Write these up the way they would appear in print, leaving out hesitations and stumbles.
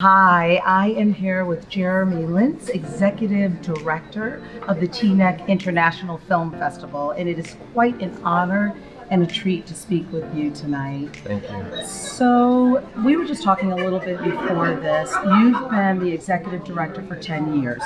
Hi, I am here with Jeremy Lentz, Executive Director of the Teaneck International Film Festival, and it is quite an honor and a treat to speak with you tonight. Thank you. So, we were just talking a little bit before this. You've been the Executive Director for 10 years,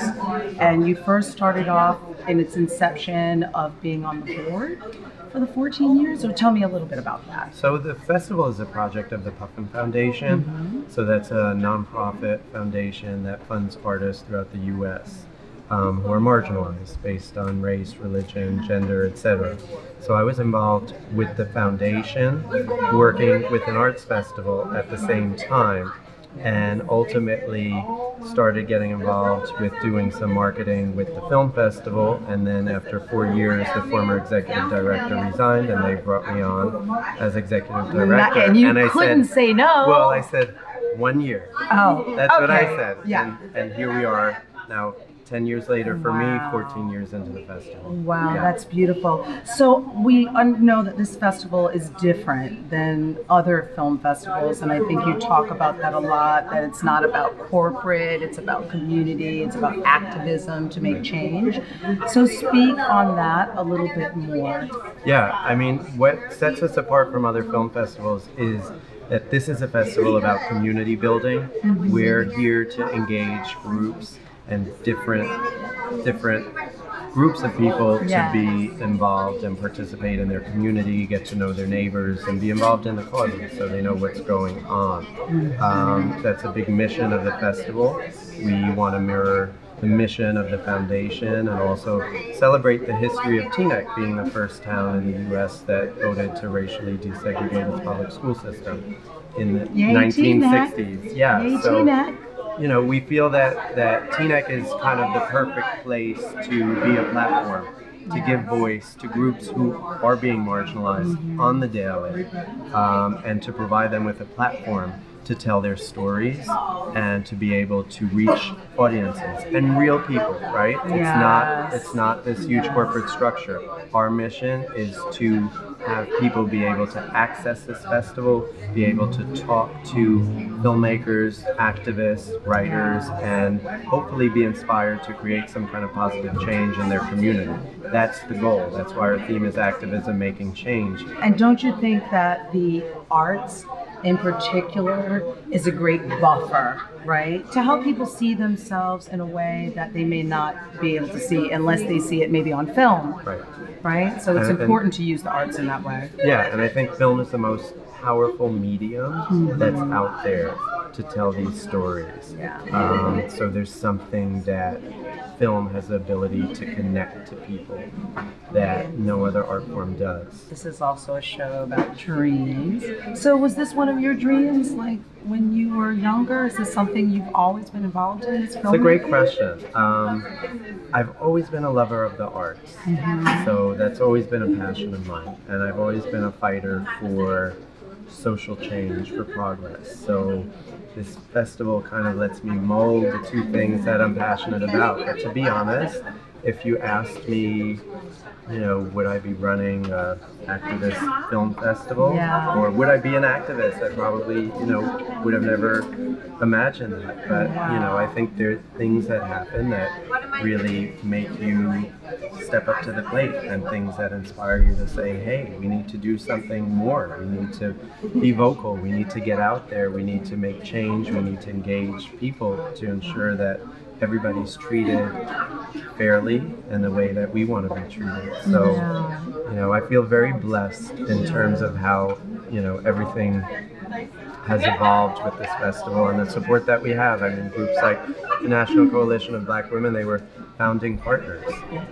and you first started off in its inception of being on the board for the 14 years, so tell me a little bit about that. So the festival is a project of the Pullum Foundation. So that's a nonprofit foundation that funds artists throughout the U.S. Who are marginalized based on race, religion, gender, etc. So I was involved with the foundation, working with an arts festival at the same time, and ultimately started getting involved with doing some marketing with the film festival. And then after 4 years, the former executive director resigned, and they brought me on as executive director. And you I couldn't said, say no. Well, I said 1 year. Oh, That's what I okay. said. Yeah. And here we are now. 10 years later for me, 14 years into the festival. Wow, Yeah. that's beautiful. So we know that this festival is different than other film festivals, and I think you talk about that a lot, that it's not about corporate, it's about community, it's about activism to make change. So speak on that a little bit more. Yeah, I mean, what sets us apart from other film festivals is that this is a festival about community building. We're here to engage groups and different groups of people to be involved and participate in their community, get to know their neighbors, and be involved in the causes so they know what's going on. That's a big mission of the festival. We want to mirror the mission of the foundation and also celebrate the history of Teaneck being the first town in the U.S. that voted to racially desegregate its public school system in the 1960s. Yeah, Yay, so Teaneck. you know, we feel that Teaneck is kind of the perfect place to be a platform, to give voice to groups who are being marginalized on the daily, and to provide them with a platform to tell their stories and to be able to reach audiences and real people, right? It's not this huge corporate structure. Our mission is to have people be able to access this festival, be able to talk to filmmakers, activists, writers, and hopefully be inspired to create some kind of positive change in their community. That's the goal. That's why our theme is activism making change. And don't you think that the arts in particular is a great buffer, right? To help people see themselves in a way that they may not be able to see unless they see it maybe on film. Right? So it's important to use the arts in that way. Yeah, and I think film is the most powerful medium that's out there to tell these stories. So there's something that film has the ability to connect to people that no other art form does. This is also a show about dreams. So was this one of your dreams, like when you were younger? Is this something you've always been involved in? It's a great question. I've always been a lover of the arts. So that's always been a passion of mine. And I've always been a fighter for social change, for progress. So this festival kind of lets me mold the two things that I'm passionate about. But to be honest, if you asked me, you know, would I be running an activist film festival? Or would I be an activist? I probably, you know, would have never imagined that. But, you know, I think there are things that happen that really make you step up to the plate, and things that inspire you to say, hey, we need to do something more. We need to be vocal. We need to get out there. We need to make change. We need to engage people to ensure that everybody's treated fairly in the way that we want to be treated. So, you know, I feel very blessed in terms of how, you know, everything has evolved with this festival and the support that we have. I mean, groups like the National Coalition of Black Women, they were founding partners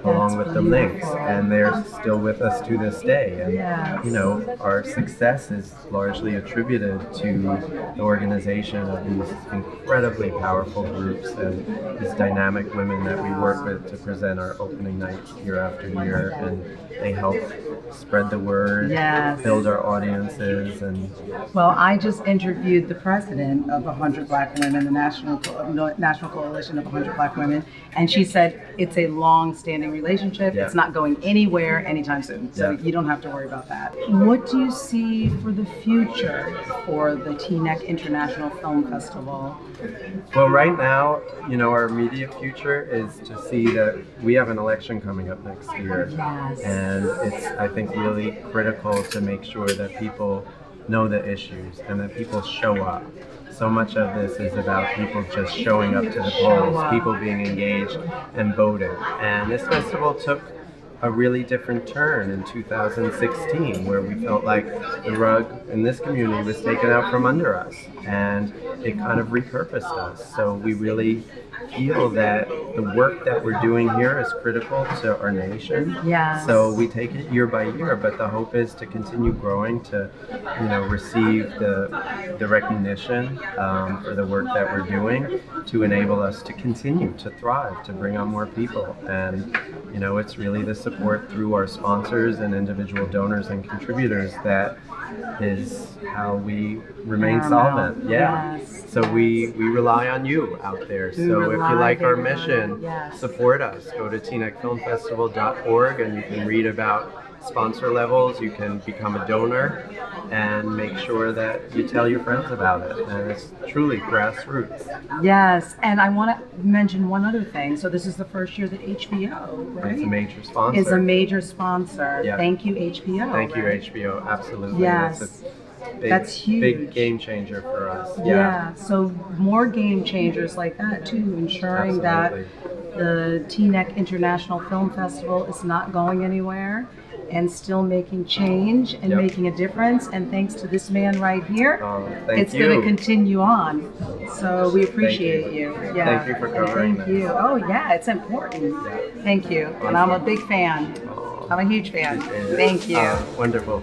along with the Lentz, and they're still with us to this day. And you know, our success is largely attributed to the organization of these incredibly powerful groups and these dynamic women that we work with to present our opening nights year after year, and they help spread the word, build our audiences. And well, I just interviewed the president of 100 Black Women, the National Coalition of 100 Black Women, and she said that it's a long-standing relationship. Yeah. It's not going anywhere anytime soon. So Yeah. you don't have to worry about that. What do you see for the future for the Teaneck International Film Festival? Well, right now, our immediate future is to see that we have an election coming up next year. Yes. And it's, I think, really critical to make sure that people know the issues and that people show up. So much of this is about people just showing up to the polls, people being engaged and voting. And this festival took a really different turn in 2016, where we felt like the rug in this community was taken out from under us, and it kind of repurposed us. So we really feel that the work that we're doing here is critical to our nation. Yes. So we take it year by year, but the hope is to continue growing, to receive the recognition for the work that we're doing, to enable us to continue to thrive, to bring on more people. And it's really the support through our sponsors and individual donors and contributors that is how we remain solvent. Yeah. Yes. So we rely on you out there. So if you like our mission, support us. Go to teaneckfilmfestival.org and you can read about sponsor levels. You can become a donor and make sure that you tell your friends about it. And it's truly grassroots. Yes, and I want to mention one other thing. So this is the first year that HBO, right? It's a major sponsor. Is a major sponsor. Yeah. Thank you, HBO. Thank you, right? HBO. Absolutely. Yes. That's huge. Big game changer for us. Yeah. So more game changers like that too, ensuring Absolutely. that the Teaneck International Film Festival is not going anywhere and still making change and making a difference. And thanks to this man right here, it's going to continue on. So we appreciate you. Yeah. Thank you for covering Thank you. Oh yeah, it's important. Thank you. And I'm a big fan. I'm a huge fan. Thank you. Wonderful.